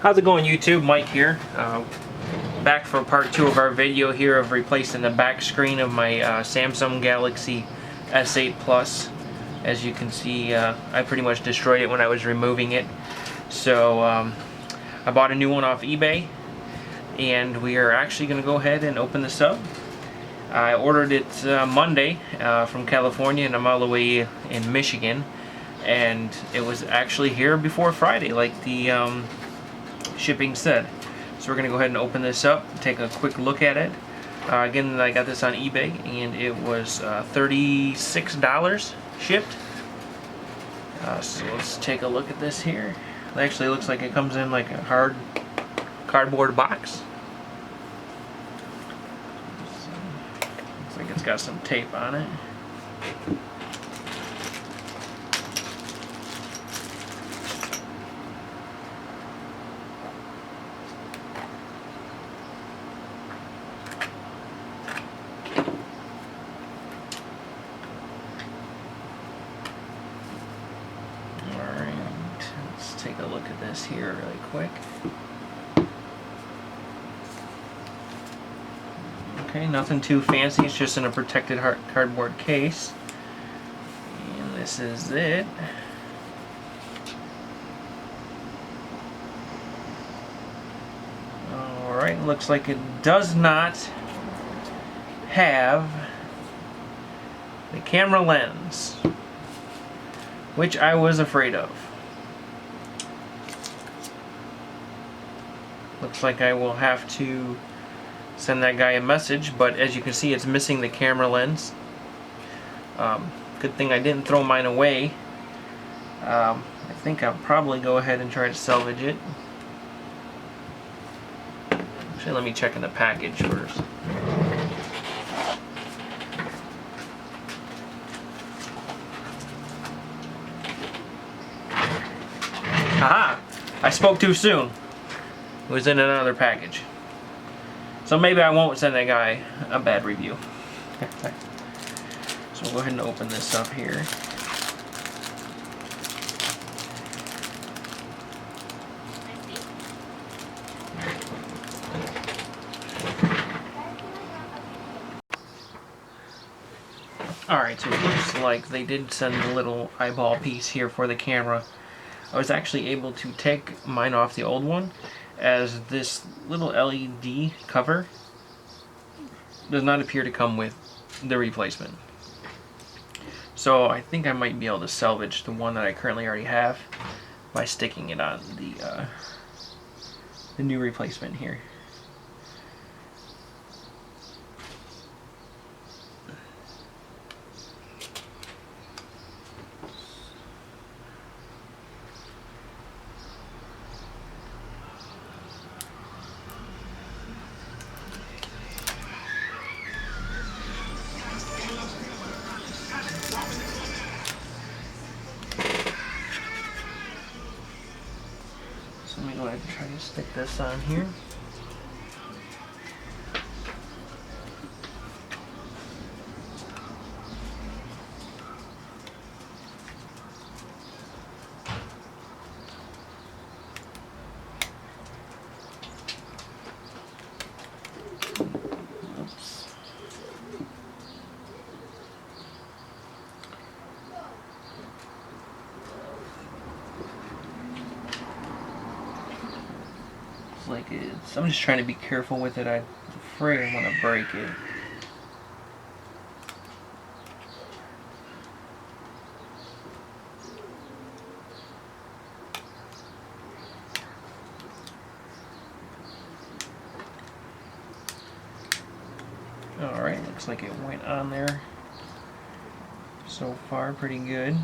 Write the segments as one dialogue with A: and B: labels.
A: How's it going, YouTube? Mike here. Back for part 2 of our video here of replacing the back screen of my Samsung Galaxy S8 Plus. As you can see, I pretty much destroyed it when I was removing it. So I bought a new one off eBay, and we are actually going to go ahead and open this up. I ordered it Monday from California, and I'm all the way in Michigan, and it was actually here before Friday, like the shipping said. So we're going to go ahead and open this up, take a quick look at it. Again, I got this on eBay, and it was $36 shipped. So let's take a look at this here. It actually looks like it comes in like a hard cardboard box. Looks like it's got some tape on it. Take a look at this here really quick. Okay, nothing too fancy, it's just in a protected cardboard case. And this is it. Alright, looks like it does not have the camera lens, which I was afraid of. Looks like I will have to send that guy a message, but as you can see, it's missing the camera lens. Good thing I didn't throw mine away. I think I'll probably go ahead and try to salvage it. Actually, let me check in the package first. Haha! I spoke too soon. It was in another package. So maybe I won't send that guy a bad review. So we'll go ahead and open this up here. Alright, so it looks like they did send a little eyeball piece here for the camera. I was actually able to take mine off the old one, as this little LED cover does not appear to come with the replacement. So I think I might be able to salvage the one that I currently already have by sticking it on the new replacement here. So let me go ahead and try to stick this on here. Oops. Like it's, I'm just trying to be careful with it. I'm afraid I'm gonna break it. Alright, looks like it went on there so far pretty good.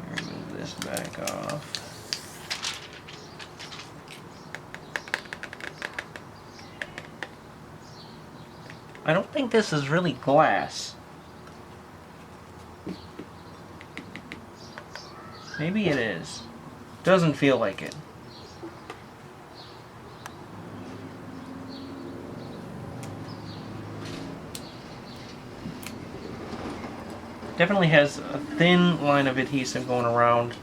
A: Remove this back off. I don't think this is really glass. Maybe it is. Doesn't feel like it. Definitely has a thin line of adhesive going around.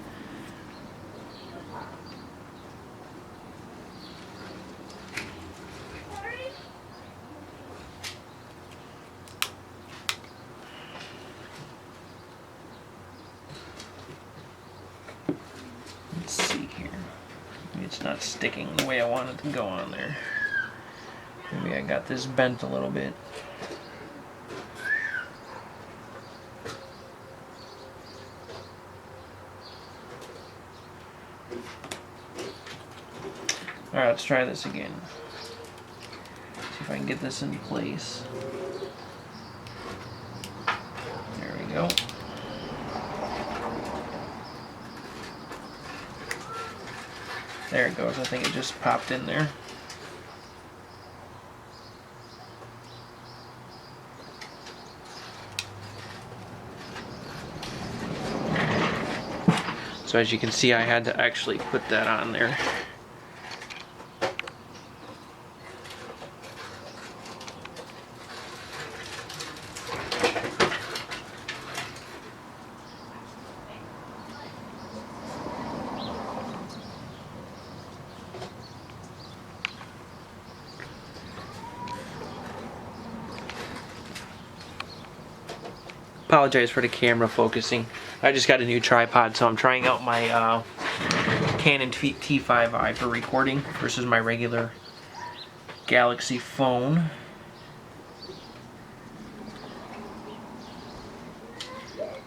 A: it's not sticking the way I want it to go on there. Maybe I got this bent a little bit. Alright, let's try this again. See if I can get this in place. There we go. There it goes. I think it just popped in there. So as you can see, I had to actually put that on there. Apologize for the camera focusing. I just got a new tripod, so I'm trying out my Canon T5i for recording versus my regular Galaxy phone. Alright.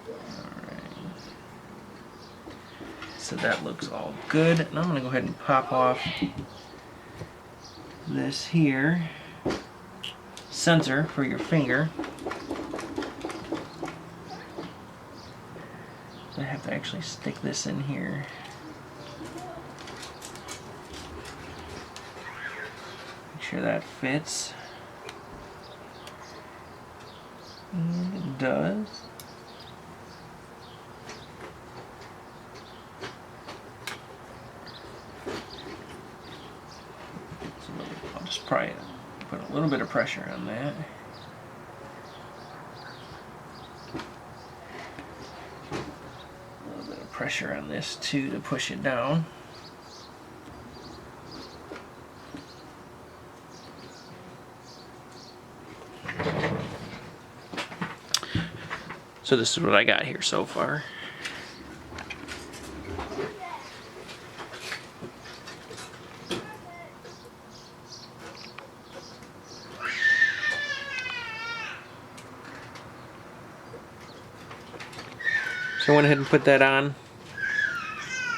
A: So that looks all good. And I'm going to go ahead and pop off this here sensor for your finger. I have to actually stick this in here. Make sure that fits. And it does. I'll just probably put a little bit of pressure on that. Pressure on this too to push it down. So this is what I got here so far. So I went ahead and put that on.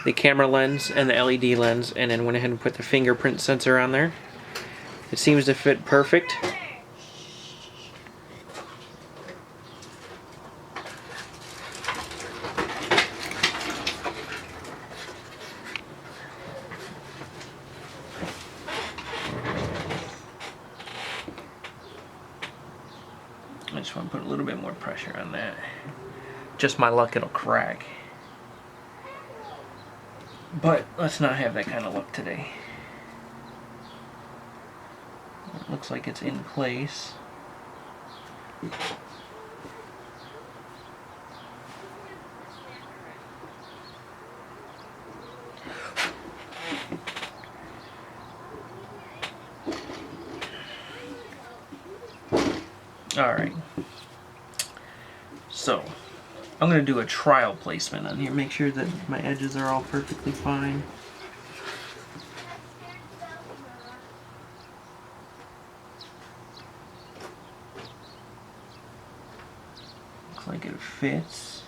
A: The camera lens and the LED lens, and then went ahead and put the fingerprint sensor on there. It seems to fit perfect. I just want to put a little bit more pressure on that. Just my luck, it'll crack. But let's not have that kind of luck today. It looks like it's in place. Alright. So I'm going to do a trial placement on here, make sure that my edges are all perfectly fine. Looks like it fits.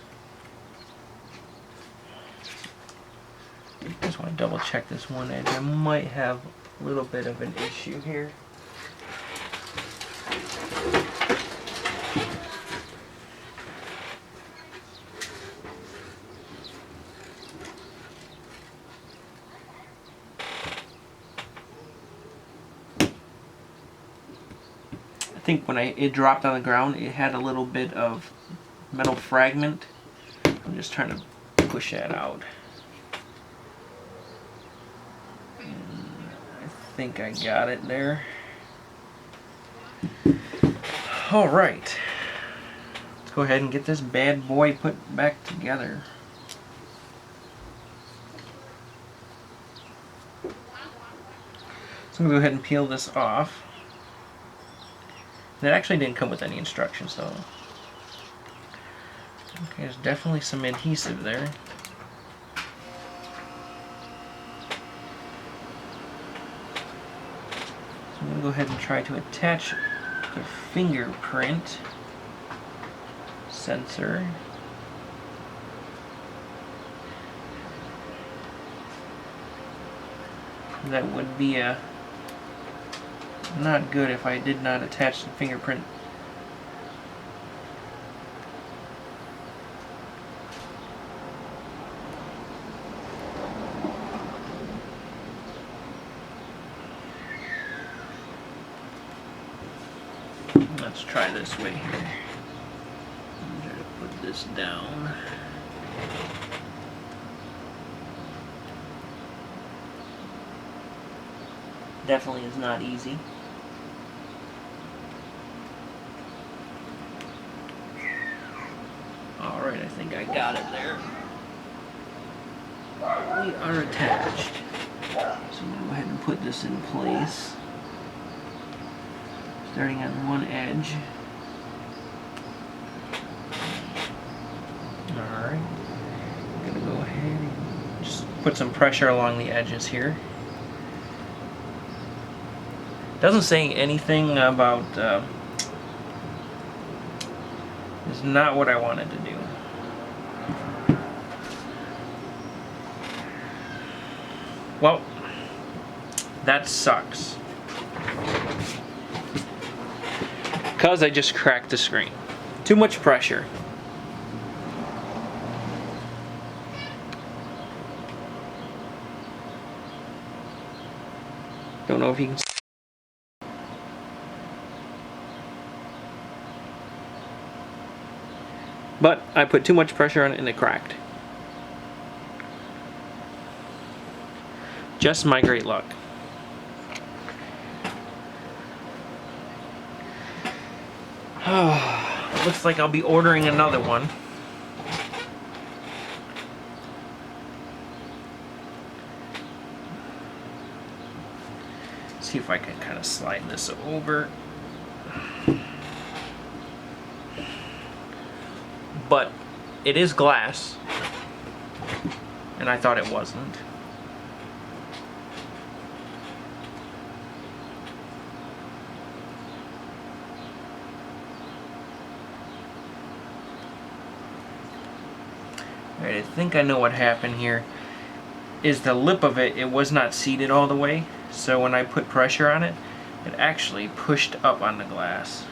A: I just want to double check this one edge. I might have a little bit of an issue here. I think when it dropped on the ground, it had a little bit of metal fragment. I'm just trying to push that out. And I think I got it there. Alright. Let's go ahead and get this bad boy put back together. So I'm going to go ahead and peel this off. It actually didn't come with any instructions, though. Okay, there's definitely some adhesive there. go ahead and try to attach the fingerprint sensor. That would be not good if I did not attach the fingerprint. Let's try this way here. I'm going to put this down. Definitely is not easy. Alright, I think I got it there. We are attached. So I'm going to go ahead and put this in place. Starting on one edge. Alright. I'm going to go ahead and just put some pressure along the edges here. Doesn't say anything about is not what I wanted to do. Well, that sucks. Because I just cracked the screen. Too much pressure. Don't know if you can see. But I put too much pressure on it and it cracked. Just my great luck. Looks like I'll be ordering another one. See if I can kind of slide this over. But it is glass, and I thought it wasn't. Alright, I think I know what happened here. Is the lip of it, it was not seated all the way, so when I put pressure on it, it actually pushed up on the glass.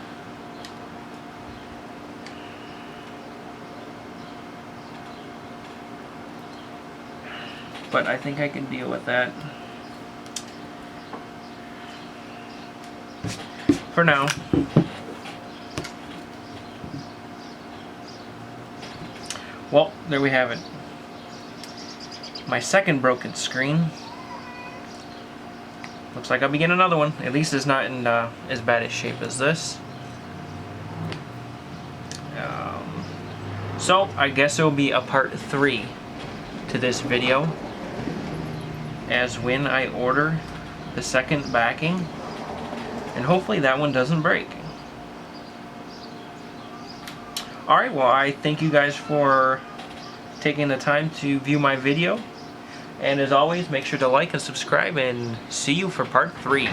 A: But I think I can deal with that for now. Well, there we have it. My second broken screen. Looks like I'll be getting another one. At least it's not in as bad a shape as this. So I guess it will be a part 3 to this video, as when I order the second backing, and hopefully that one doesn't break. Alright, well, I thank you guys for taking the time to view my video, and as always, make sure to like and subscribe, and see you for part 3.